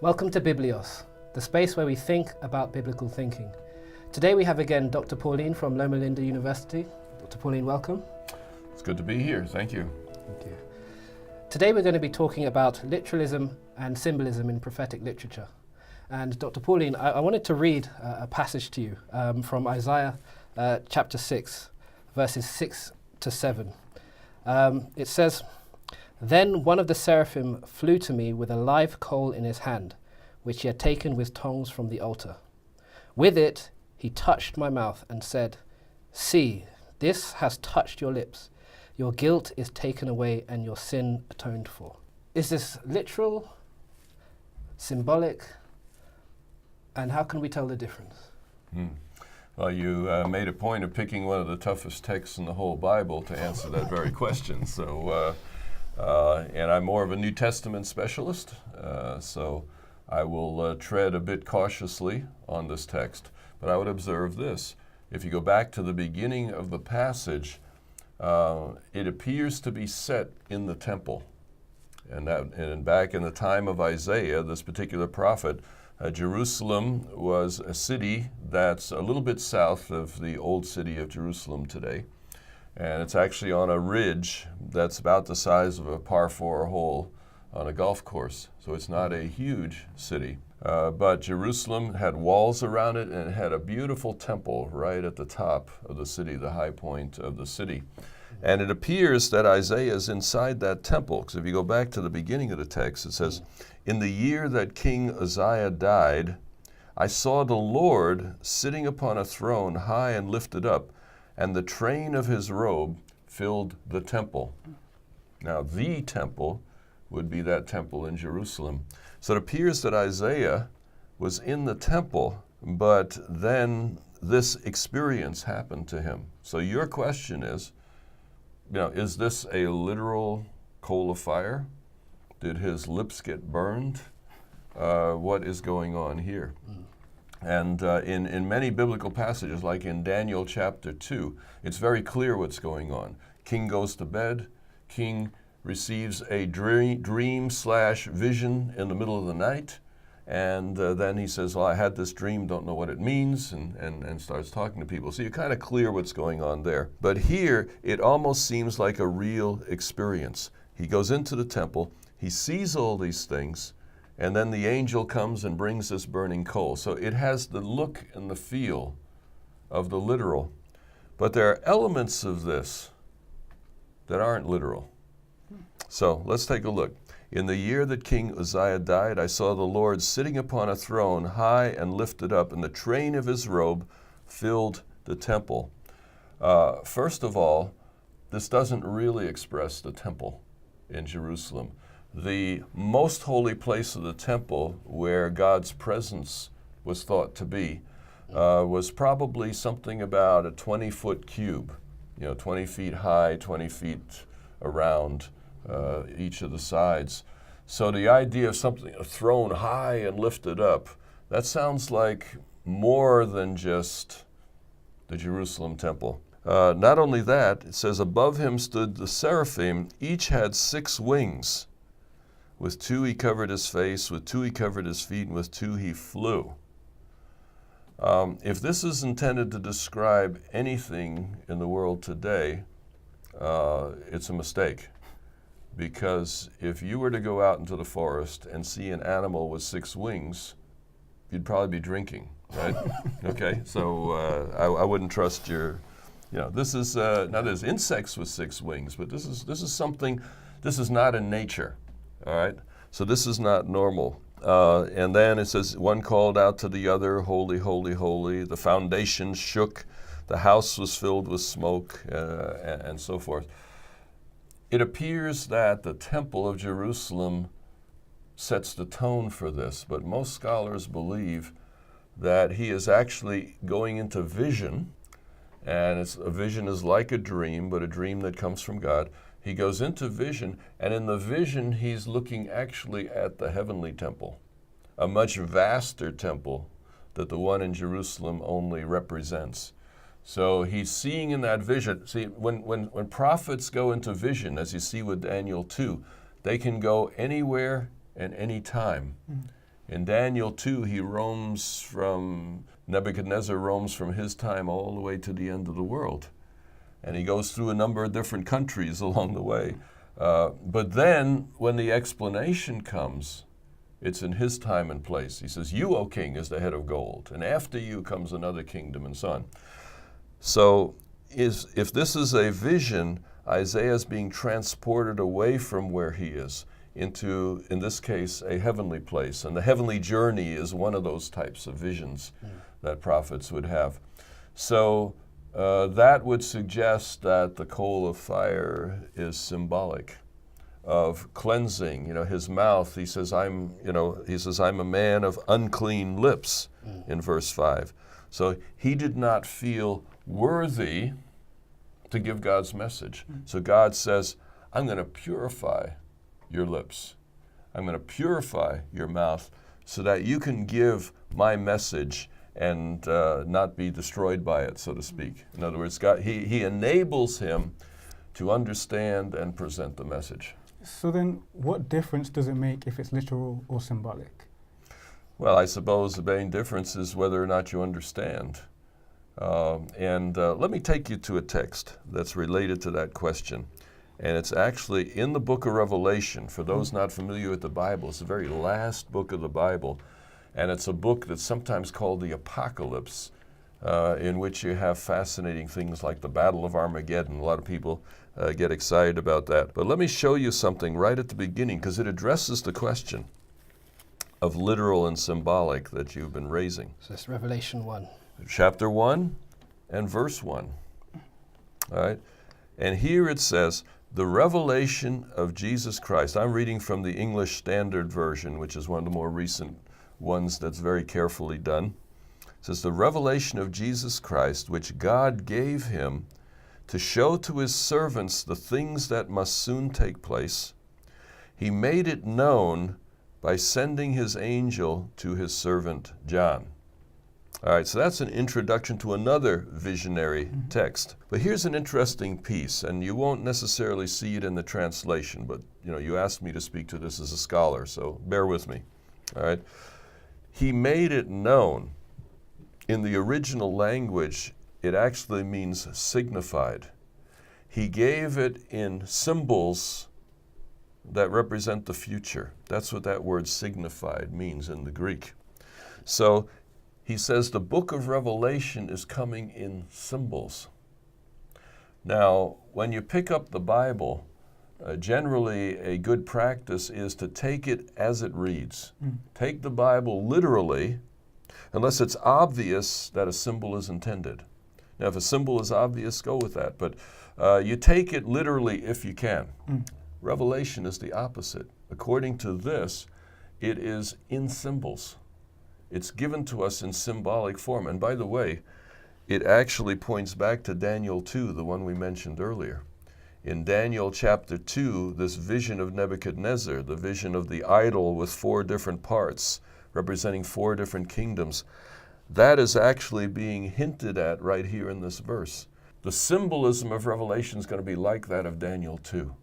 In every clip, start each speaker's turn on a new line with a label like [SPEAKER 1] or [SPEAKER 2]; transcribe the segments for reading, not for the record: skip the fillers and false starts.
[SPEAKER 1] Welcome to Biblios, the space where we think about biblical thinking. Today we have again Dr. Paulien from Loma Linda University. Dr. Paulien, welcome.
[SPEAKER 2] It's good to be here. Thank you.
[SPEAKER 1] Thank you. Today we're going to be talking about literalism and symbolism in prophetic literature. And Dr. Paulien, I wanted to read a passage to you from Isaiah chapter 6, verses 6 to 7. It says, "Then one of the seraphim flew to me with a live coal in his hand, which he had taken with tongs from the altar. With it he touched my mouth and said, 'See, this has touched your lips. Your guilt is taken away and your sin atoned for.'" Is this literal, symbolic, and how can we tell the difference?
[SPEAKER 2] Well, you made a point of picking one of the toughest texts in the whole Bible to answer that very question. So, and I'm more of a New Testament specialist, so I will tread a bit cautiously on this text. But I would observe this. If you go back to the beginning of the passage, it appears to be set in the temple. And back in the time of Isaiah, this particular prophet, Jerusalem was a city that's a little bit south of the old city of Jerusalem today. And it's actually on a ridge that's about the size of a par 4 hole on a golf course. So it's not a huge city. But Jerusalem had walls around it, and it had a beautiful temple right at the top of the city, the high point of the city. And it appears that Isaiah is inside that temple, because if you go back to the beginning of the text, it says, "In the year that King Uzziah died, I saw the Lord sitting upon a throne high and lifted up, and the train of his robe filled the temple." Now, the temple would be that temple in Jerusalem. So it appears that Isaiah was in the temple, but then this experience happened to him. So your question is, is this a literal coal of fire? Did his lips get burned? What is going on here? And in many biblical passages, like in Daniel chapter 2, it's very clear what's going on. King goes to bed, king receives a dream/vision in the middle of the night, and then he says, "Well, I had this dream, don't know what it means," and starts talking to people. So you're kind of clear what's going on there. But here, it almost seems like a real experience. He goes into the temple, he sees all these things, and then the angel comes and brings this burning coal. So it has the look and the feel of the literal. But there are elements of this that aren't literal. So let's take a look. "In the year that King Uzziah died, I saw the Lord sitting upon a throne high and lifted up, and the train of his robe filled the temple." First of all, this doesn't really express the temple in Jerusalem. The most holy place of the temple, where God's presence was thought to be, was probably something about a 20-foot cube, 20 feet high, 20 feet around each of the sides. So the idea of something, a throne high and lifted up, that sounds like more than just the Jerusalem temple. Not only that, it says, "Above him stood the seraphim, each had 6 wings. With 2 he covered his face, with 2 he covered his feet, and with 2 he flew." If this is intended to describe anything in the world today, it's a mistake. Because if you were to go out into the forest and see an animal with 6 wings, you'd probably be drinking, right? Okay, so I wouldn't trust your, this is, now there's insects with 6 wings, but this is something, this is not in nature, all right? So this is not normal. And then it says, "One called out to the other, 'Holy, holy, holy.' The foundations shook, the house was filled with smoke," and so forth. It appears that the Temple of Jerusalem sets the tone for this, but most scholars believe that he is actually going into vision, and a vision is like a dream, but a dream that comes from God. He goes into vision, and in the vision he's looking actually at the heavenly temple, a much vaster temple that the one in Jerusalem only represents. So he's seeing in that vision. See, when prophets go into vision, as you see with Daniel 2, they can go anywhere and any time. In Daniel 2, Nebuchadnezzar roams from his time all the way to the end of the world. And he goes through a number of different countries along the way. But then, when the explanation comes, it's in his time and place. He says, you, O king, is the head of gold, and after you comes another kingdom, and so on. So, if this is a vision, Isaiah is being transported away from where he is into, in this case, a heavenly place. And the heavenly journey is one of those types of visions that prophets would have. So that would suggest that the coal of fire is symbolic of cleansing. You know, his mouth, he says, I'm a man of unclean lips in verse 5. So he did not feel worthy to give God's message. So God says, I'm going to purify your lips. I'm going to purify your mouth so that you can give my message and not be destroyed by it, so to speak. In other words, God, he enables him to understand and present the message.
[SPEAKER 3] So then what difference does it make if it's literal or symbolic?
[SPEAKER 2] Well, I suppose the main difference is whether or not you understand. Let me take you to a text that's related to that question. And it's actually in the book of Revelation. For those not familiar with the Bible, it's the very last book of the Bible. And it's a book that's sometimes called the Apocalypse, in which you have fascinating things like the Battle of Armageddon. A lot of people get excited about that. But let me show you something right at the beginning, because it addresses the question of literal and symbolic that you've been raising.
[SPEAKER 1] So it's Revelation 1.
[SPEAKER 2] Chapter 1 and verse 1. All right? And here it says, the revelation of Jesus Christ. I'm reading from the English Standard Version, which is one of the more recent ones that's very carefully done. It says, the revelation of Jesus Christ, which God gave him to show to his servants the things that must soon take place. He made it known by sending his angel to his servant John. All right, so that's an introduction to another visionary text. But here's an interesting piece, and you won't necessarily see it in the translation, but you asked me to speak to this as a scholar, so bear with me. All right. He made it known. In the original language, it actually means signified. He gave it in symbols that represent the future. That's what that word signified means in the Greek. So he says the book of Revelation is coming in symbols. Now, when you pick up the Bible, generally a good practice is to take it as it reads. Take the Bible literally, unless it's obvious that a symbol is intended. Now, if a symbol is obvious, go with that, but you take it literally if you can. Revelation is the opposite. According to this, it is in symbols. It's given to us in symbolic form. And by the way, it actually points back to Daniel 2, the one we mentioned earlier. In Daniel chapter 2, this vision of Nebuchadnezzar, the vision of the idol with 4 different parts, representing 4 different kingdoms, that is actually being hinted at right here in this verse. The symbolism of Revelation is going to be like that of Daniel 2.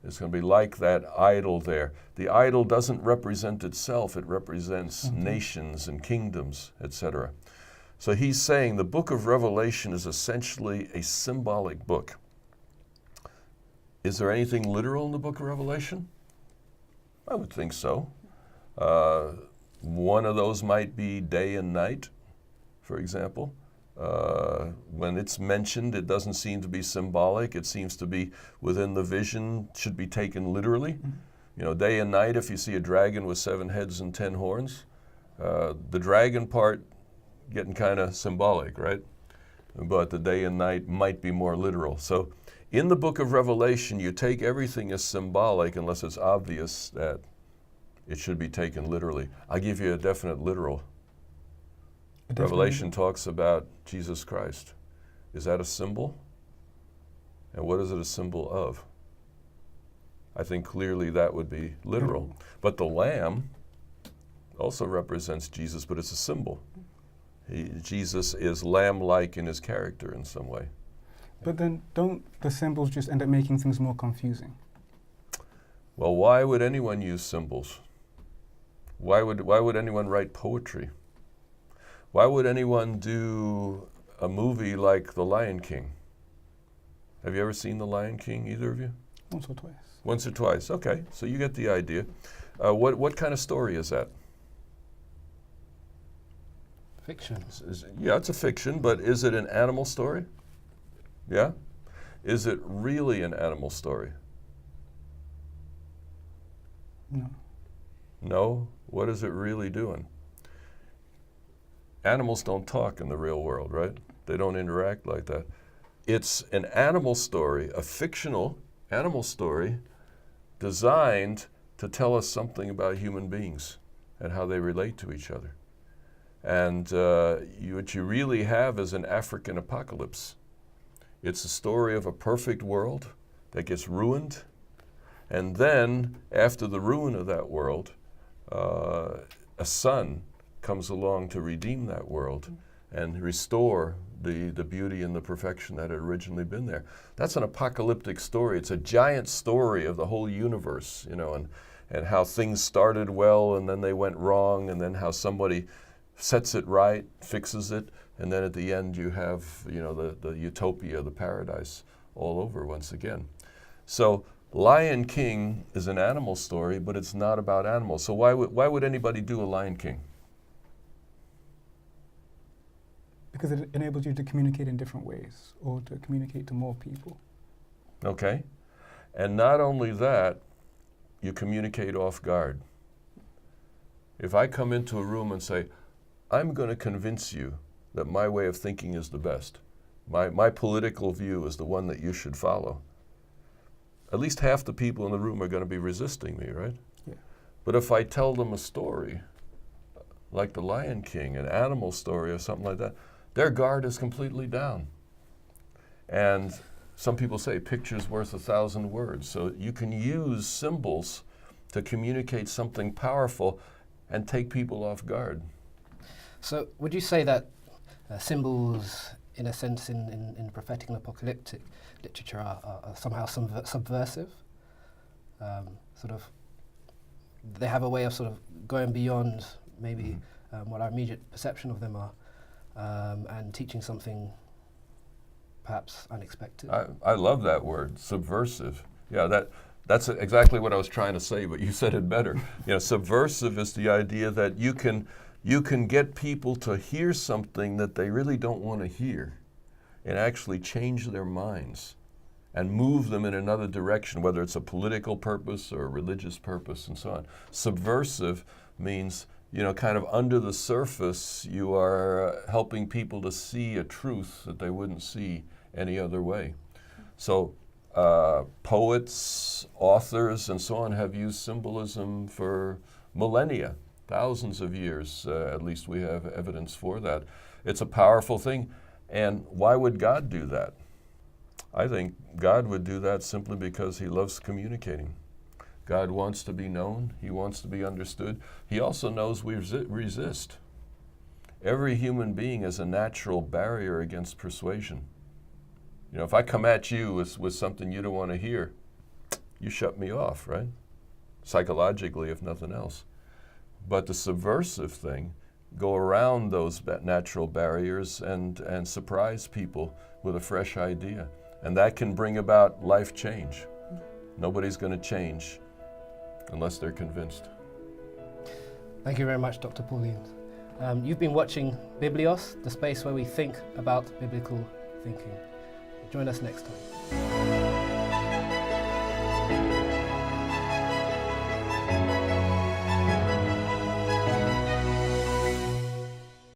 [SPEAKER 2] It's going to be like that idol there. The idol doesn't represent itself. It represents nations and kingdoms, etc. So he's saying the book of Revelation is essentially a symbolic book. Is there anything literal in the book of Revelation? I would think so. One of those might be day and night, for example. When it's mentioned, it doesn't seem to be symbolic. It seems to be within the vision, should be taken literally. Day and night, if you see a dragon with 7 heads and 10 horns, the dragon part getting kind of symbolic, right? But the day and night might be more literal. So in the book of Revelation, you take everything as symbolic unless it's obvious that it should be taken literally. I'll give you a definite literal. Revelation talks about Jesus Christ. Is that a symbol? And what is it a symbol of? I think clearly that would be literal. But the Lamb also represents Jesus, but it's a symbol. Jesus is lamb-like in his character in some way.
[SPEAKER 3] But then don't the symbols just end up making things more confusing?
[SPEAKER 2] Well, why would anyone use symbols? Why would anyone write poetry? Why would anyone do a movie like The Lion King? Have you ever seen The Lion King, either of you?
[SPEAKER 3] Once or twice.
[SPEAKER 2] Once or twice, okay. So you get the idea. What kind of story is that?
[SPEAKER 1] Fiction.
[SPEAKER 2] Yeah, it's a fiction, but is it an animal story? Yeah? Is it really an animal story?
[SPEAKER 3] No.
[SPEAKER 2] No? What is it really doing? Animals don't talk in the real world, right? They don't interact like that. It's an animal story, a fictional animal story designed to tell us something about human beings and how they relate to each other. And what you really have is an African apocalypse. It's a story of a perfect world that gets ruined, and then after the ruin of that world, a son comes along to redeem that world and restore the beauty and the perfection that had originally been there. That's an apocalyptic story. It's a giant story of the whole universe, you know, and how things started well and then they went wrong, and then how somebody sets it right, fixes it, and then at the end you have, you know, the utopia, the paradise all over once again. So Lion King is an animal story, but it's not about animals. So why would anybody do a Lion King?
[SPEAKER 3] Because it enables you to communicate in different ways, or to communicate to more people.
[SPEAKER 2] Okay. And not only that, you communicate off guard. If I come into a room and say, I'm going to convince you that my way of thinking is the best, my political view is the one that you should follow, at least half the people in the room are going to be resisting me, right?
[SPEAKER 3] Yeah.
[SPEAKER 2] But if I tell them a story, like the Lion King, an animal story or something like that, their guard is completely down. And some people say picture's worth 1,000 words. So you can use symbols to communicate something powerful and take people off guard.
[SPEAKER 1] So would you say that symbols, in a sense, in prophetic and apocalyptic literature are somehow subversive? Sort of, they have a way of sort of going beyond maybe what our immediate perception of them are, and teaching something perhaps unexpected.
[SPEAKER 2] I love that word, subversive. Yeah, that's exactly what I was trying to say, but you said it better. You know, subversive is the idea that you can get people to hear something that they really don't want to hear, and actually change their minds and move them in another direction, whether it's a political purpose or a religious purpose and so on. Subversive means, you know, kind of under the surface, you are helping people to see a truth that they wouldn't see any other way. So poets, authors, and so on have used symbolism for millennia, thousands of years, at least we have evidence for that. It's a powerful thing. And why would God do that? I think God would do that simply because he loves communicating. God wants to be known. He wants to be understood. He also knows we resist. Every human being has a natural barrier against persuasion. You know, if I come at you with something you don't want to hear, you shut me off, right? Psychologically, if nothing else. But the subversive thing, go around those natural barriers and surprise people with a fresh idea. And that can bring about life change. Nobody's going to change unless they're convinced.
[SPEAKER 1] Thank you very much, Dr. Paulien. You've been watching Biblios, the space where we think about biblical thinking. Join us next time.